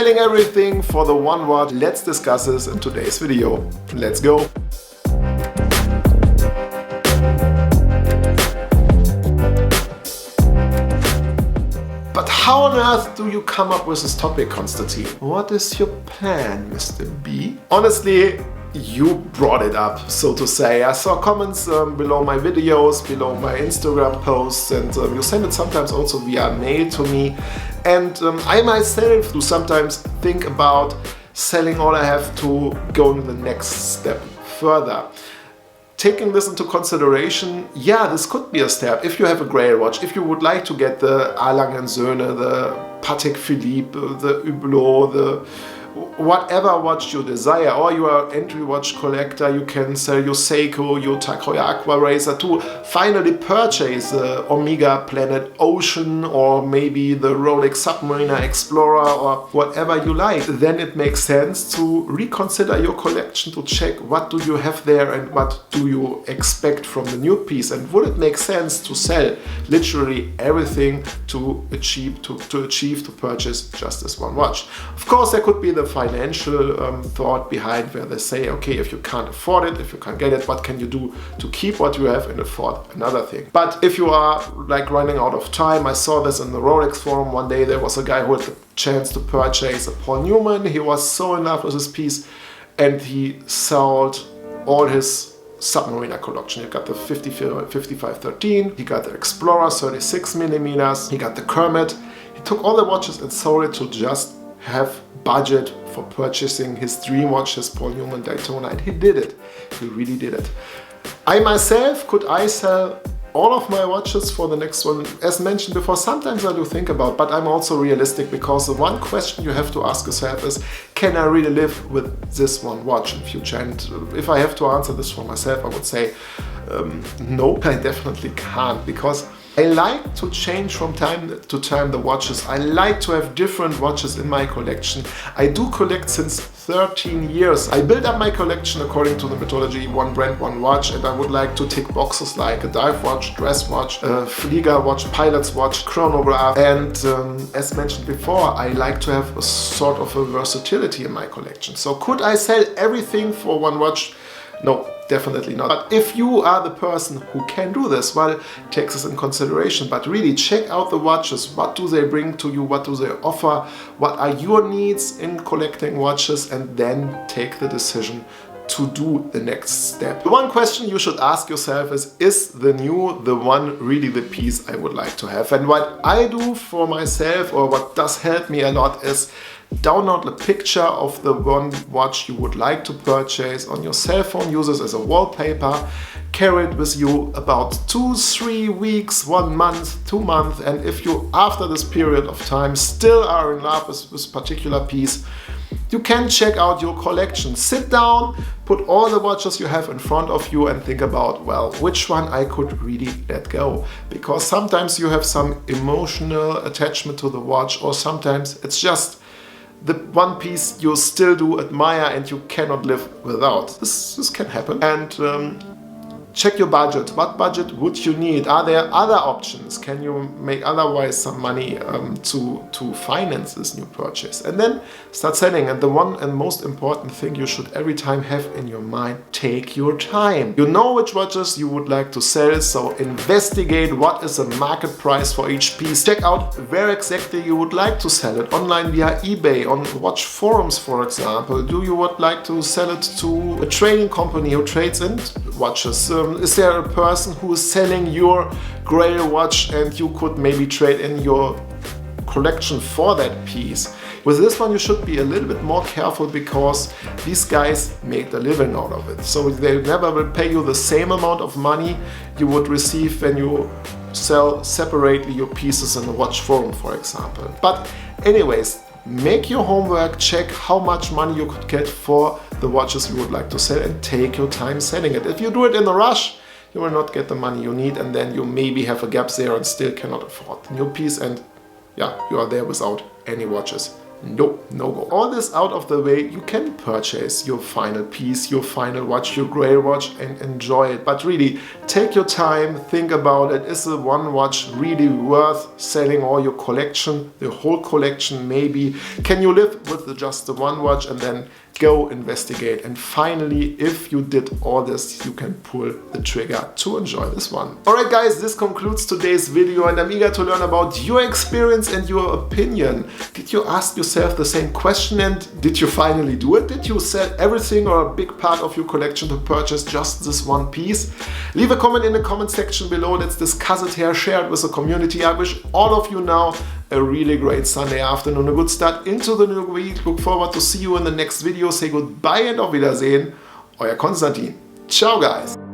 Selling everything for the one watch. Let's discuss this in today's video. Let's go. But how on earth do you come up with this topic, Konstantin? What is your plan, Mr. B? Honestly, you brought it up, so to say. I saw comments below my videos, below my Instagram posts, and you send it sometimes also via mail to me. And I myself do sometimes think about selling all I have to go the next step further. Taking this into consideration, yeah, this could be a step. If you have a Grail watch, if you would like to get the A. Lange & Söhne, the Patek Philippe, the Hublot, the whatever watch you desire, or you are an entry watch collector, you can sell your Seiko, your Tag Heuer Aqua Racer to finally purchase the Omega Planet Ocean or maybe the Rolex Submariner Explorer or whatever you like. Then it makes sense to reconsider your collection, to check what do you have there and what do you expect from the new piece, and would it make sense to sell literally everything to purchase just this one watch. Of course, there could be the financial thought behind, where they say, okay, if you can't afford it, if you can't get it, what can you do to keep what you have and afford another thing? But if you are like running out of time, I saw this in the Rolex forum one day, there was a guy who had the chance to purchase a Paul Newman. He was so in love with this piece and he sold all his Submariner collection. He got the 5513, he got the Explorer 36mm, he got the Kermit. He took all the watches and sold it to just have budget for purchasing his dream watch, his Paul Newman Daytona, and he did it. He really did it. I myself, could I sell all of my watches for the next one? As mentioned before, sometimes I do think about, but I'm also realistic, because the one question you have to ask yourself is, can I really live with this one watch in future? And if I have to answer this for myself, I would say no, I definitely can't, because I like to change from time to time the watches. I like to have different watches in my collection. I do collect since 13 years. I built up my collection according to the methodology one brand, one watch, and I would like to tick boxes like a dive watch, dress watch, a Flieger watch, pilot's watch, chronograph, and as mentioned before, I like to have a sort of a versatility in my collection. So could I sell everything for one watch? No, definitely not. But if you are the person who can do this, well, take this in consideration. But really check out the watches. What do they bring to you? What do they offer? What are your needs in collecting watches? And then take the decision to do the next step. The one question you should ask yourself is the new, the one, really the piece I would like to have? And what I do for myself, or what does help me a lot, is download a picture of the one watch you would like to purchase on your cell phone, use this as a wallpaper, carry it with you about 2-3 weeks, 1 month, 2 months, and if you after this period of time still are in love with this particular piece, you can check out your collection. Sit down, put all the watches you have in front of you and think about, well, which one I could really let go. Because sometimes you have some emotional attachment to the watch, or sometimes it's just the one piece you still do admire and you cannot live without. This can happen. And check your budget. What budget would you need? Are there other options? Can you make otherwise some money to finance this new purchase? And then start selling. And the one and most important thing you should every time have in your mind, take your time. You know which watches you would like to sell, so investigate what is the market price for each piece. Check out where exactly you would like to sell it, online via eBay, on watch forums, for example. Do you would like to sell it to a trading company who trades in watches? Is there a person who is selling your Grail watch and you could maybe trade in your collection for that piece? With this one you should be a little bit more careful, because these guys make a living out of it. So they never will pay you the same amount of money you would receive when you sell separately your pieces in the watch forum, for example. But anyways, make your homework, check how much money you could get for the watches you would like to sell, and take your time selling it. If you do it in a rush, you will not get the money you need, and then you maybe have a gap there and still cannot afford the new piece, and yeah, you are there without any watches Nope, no go. All this out of the way, you can purchase your final piece, your final watch, your Grail watch, and enjoy it. But really, take your time, think about it. Is the one watch really worth selling all your collection, the whole collection maybe? Can you live with just the one watch and then go investigate? And finally, if you did all this, you can pull the trigger to enjoy this one. Alright guys, this concludes today's video and I'm eager to learn about your experience and your opinion. Did you ask yourself the same question and did you finally do it? Did you sell everything or a big part of your collection to purchase just this one piece? Leave a comment in the comment section below. Let's discuss it here, share it with the community. I wish all of you now a really great Sunday afternoon, a good start into the new week. Look forward to see you in the next video. Say goodbye and auf Wiedersehen. Euer Konstantin. Ciao guys.